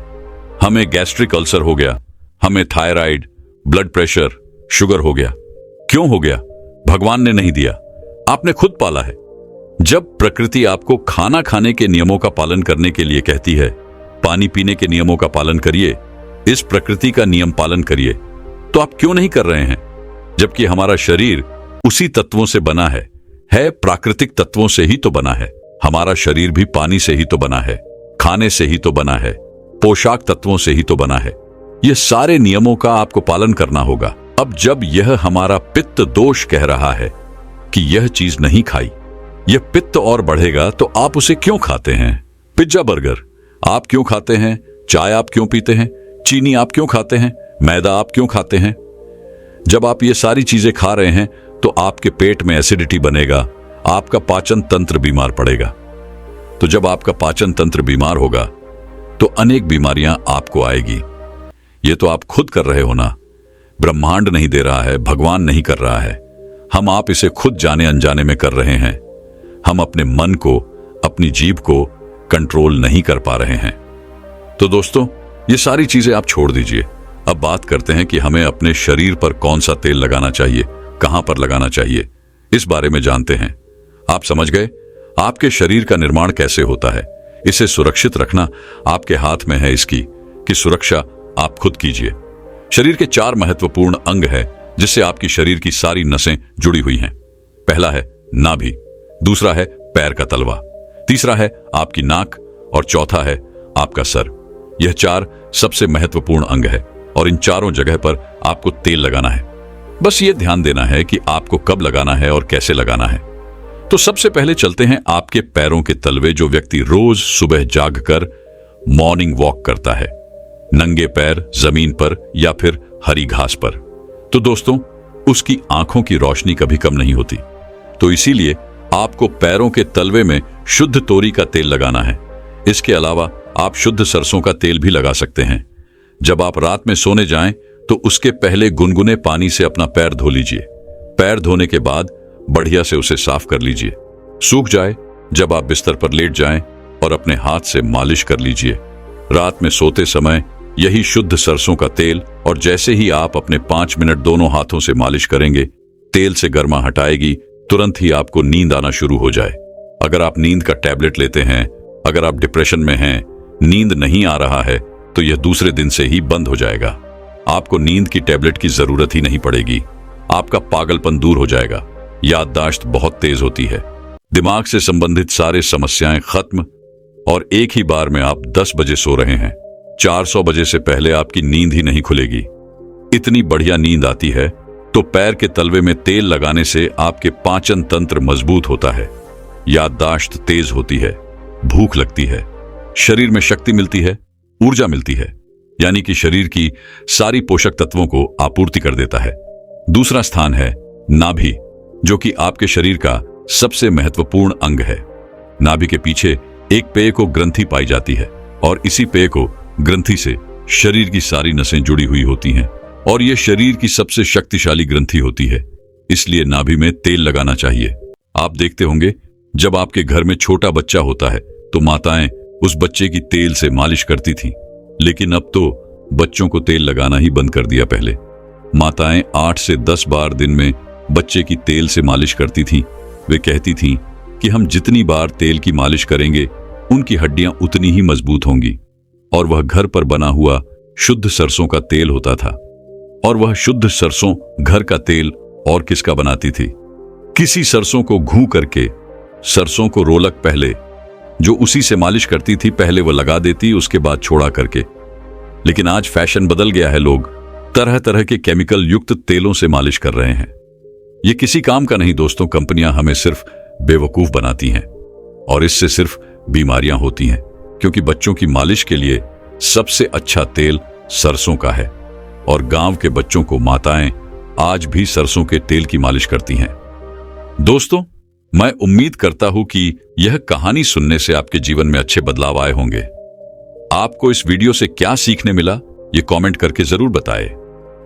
हमें गैस्ट्रिक अल्सर हो गया, हमें थायराइड, ब्लड प्रेशर, शुगर हो गया। क्यों हो गया? भगवान ने नहीं दिया, आपने खुद पाला है। जब प्रकृति आपको खाना खाने के नियमों का पालन करने के लिए कहती है, पानी पीने के नियमों का पालन करिए, इस प्रकृति का नियम पालन करिए, तो आप क्यों नहीं कर रहे हैं? जबकि हमारा शरीर उसी तत्वों से बना है प्राकृतिक तत्वों से ही तो बना है। हमारा शरीर भी पानी से ही तो बना है, खाने से ही तो बना है, पोशाक तत्वों से ही तो बना है। ये सारे नियमों का आपको पालन करना होगा। अब जब यह हमारा पित्त दोष कह रहा है कि यह चीज नहीं खाई, यह पित्त और बढ़ेगा, तो आप उसे क्यों खाते हैं? पिज्जा बर्गर आप क्यों खाते हैं? चाय आप क्यों पीते हैं? चीनी आप क्यों खाते हैं? मैदा आप क्यों खाते हैं? जब आप ये सारी चीजें खा रहे हैं तो आपके पेट में एसिडिटी बनेगा, आपका पाचन तंत्र बीमार पड़ेगा। तो जब आपका पाचन तंत्र बीमार होगा तो अनेक बीमारियां आपको आएगी। ये तो आप खुद कर रहे हो ना, ब्रह्मांड नहीं दे रहा है, भगवान नहीं कर रहा है, हम आप इसे खुद जाने अनजाने में कर रहे हैं। हम अपने मन को, अपनी जीभ को कंट्रोल नहीं कर पा रहे हैं। तो दोस्तों, ये सारी चीजें आप छोड़ दीजिए। अब बात करते हैं कि हमें अपने शरीर पर कौन सा तेल लगाना चाहिए, कहां पर लगाना चाहिए, इस बारे में जानते हैं। आप समझ गए आपके शरीर का निर्माण कैसे होता है। इसे सुरक्षित रखना आपके हाथ में है, इसकी कि सुरक्षा आप खुद कीजिए। शरीर के 4 महत्वपूर्ण अंग है जिससे आपकी शरीर की सारी नसें जुड़ी हुई हैं। पहला है नाभि, दूसरा है पैर का तलवा, तीसरा है आपकी नाक और चौथा है आपका सर। यह 4 सबसे महत्वपूर्ण अंग है और इन चारों जगह पर आपको तेल लगाना है। बस ये ध्यान देना है कि आपको कब लगाना है और कैसे लगाना है। तो सबसे पहले चलते हैं आपके पैरों के तलवे। जो व्यक्ति रोज सुबह जागकर मॉर्निंग वॉक करता है, नंगे पैर जमीन पर या फिर हरी घास पर, तो दोस्तों उसकी आंखों की रोशनी कभी कम नहीं होती। तो इसीलिए आपको पैरों के तलवे में शुद्ध तोरी का तेल लगाना है। इसके अलावा आप शुद्ध सरसों का तेल भी लगा सकते हैं। जब आप रात में सोने जाएं तो उसके पहले गुनगुने पानी से अपना पैर धो लीजिए। पैर धोने के बाद बढ़िया से उसे साफ कर लीजिए। सूख जाए जब आप बिस्तर पर लेट जाएं और अपने हाथ से मालिश कर लीजिए। रात में सोते समय यही शुद्ध सरसों का तेल, और जैसे ही आप अपने 5 मिनट दोनों हाथों से मालिश करेंगे, तेल से गर्मा हटाएगी, तुरंत ही आपको नींद आना शुरू हो जाए। अगर आप नींद का टैबलेट लेते हैं, अगर आप डिप्रेशन में हैं, नींद नहीं आ रहा है, तो यह दूसरे दिन से ही बंद हो जाएगा। आपको नींद की टैबलेट की जरूरत ही नहीं पड़ेगी। आपका पागलपन दूर हो जाएगा। याददाश्त बहुत तेज होती है, दिमाग से संबंधित सारे समस्याएं खत्म, और एक ही बार में आप 10 बजे सो रहे हैं, 400 बजे से पहले आपकी नींद ही नहीं खुलेगी। इतनी बढ़िया नींद आती है। तो पैर के तलवे में तेल लगाने से आपके पाचन तंत्र मजबूत होता है, याददाश्त तेज होती है, भूख लगती है, शरीर में शक्ति मिलती है, ऊर्जा मिलती है, यानी कि शरीर की सारी पोषक तत्वों को आपूर्ति कर देता है। दूसरा स्थान है नाभि, जो कि आपके शरीर का सबसे महत्वपूर्ण अंग है। नाभि के पीछे एक पेय को ग्रंथि पाई जाती है, और इसी पेय को ग्रंथि से शरीर की सारी नसें जुड़ी हुई होती हैं, और यह शरीर की सबसे शक्तिशाली ग्रंथि होती है। इसलिए नाभि में तेल लगाना चाहिए। आप देखते होंगे जब आपके घर में छोटा बच्चा होता है तो माताएं उस बच्चे की तेल से मालिश करती थीं, लेकिन अब तो बच्चों को तेल लगाना ही बंद कर दिया। पहले माताएं 8 से 10 बार दिन में बच्चे की तेल से मालिश करती थीं। वे कहती थीं कि हम जितनी बार तेल की मालिश करेंगे उनकी हड्डियां उतनी ही मजबूत होंगी। और वह घर पर बना हुआ शुद्ध सरसों का तेल होता था। और वह शुद्ध सरसों घर का तेल और किसका बनाती थी? किसी सरसों को घू करके, सरसों को रोलक पहले जो उसी से मालिश करती थी, पहले वह लगा देती, उसके बाद छोड़ा करके लेकिन आज फैशन बदल गया है। लोग तरह तरह के केमिकल युक्त तेलों से मालिश कर रहे हैं। ये किसी काम का नहीं दोस्तों। कंपनियां हमें सिर्फ बेवकूफ बनाती हैं और इससे सिर्फ बीमारियां होती हैं, क्योंकि बच्चों की मालिश के लिए सबसे अच्छा तेल सरसों का है और गांव के बच्चों को माताएं आज भी सरसों के तेल की मालिश करती हैं। दोस्तों, मैं उम्मीद करता हूं कि यह कहानी सुनने से आपके जीवन में अच्छे बदलाव आए होंगे। आपको इस वीडियो से क्या सीखने मिला, ये कमेंट करके जरूर बताएं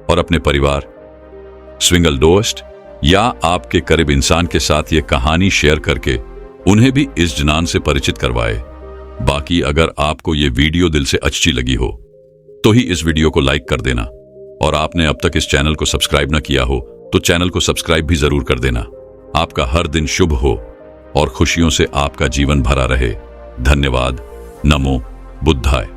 और अपने परिवार, स्विंगल दोस्त या आपके करीब इंसान के साथ ये कहानी शेयर करके उन्हें भी इस जनान से परिचित करवाए। बाकी अगर आपको ये वीडियो दिल से अच्छी लगी हो तो ही इस वीडियो को लाइक कर देना, और आपने अब तक इस चैनल को सब्सक्राइब न किया हो तो चैनल को सब्सक्राइब भी जरूर कर देना। आपका हर दिन शुभ हो और खुशियों से आपका जीवन भरा रहे। धन्यवाद। नमो बुद्धाय।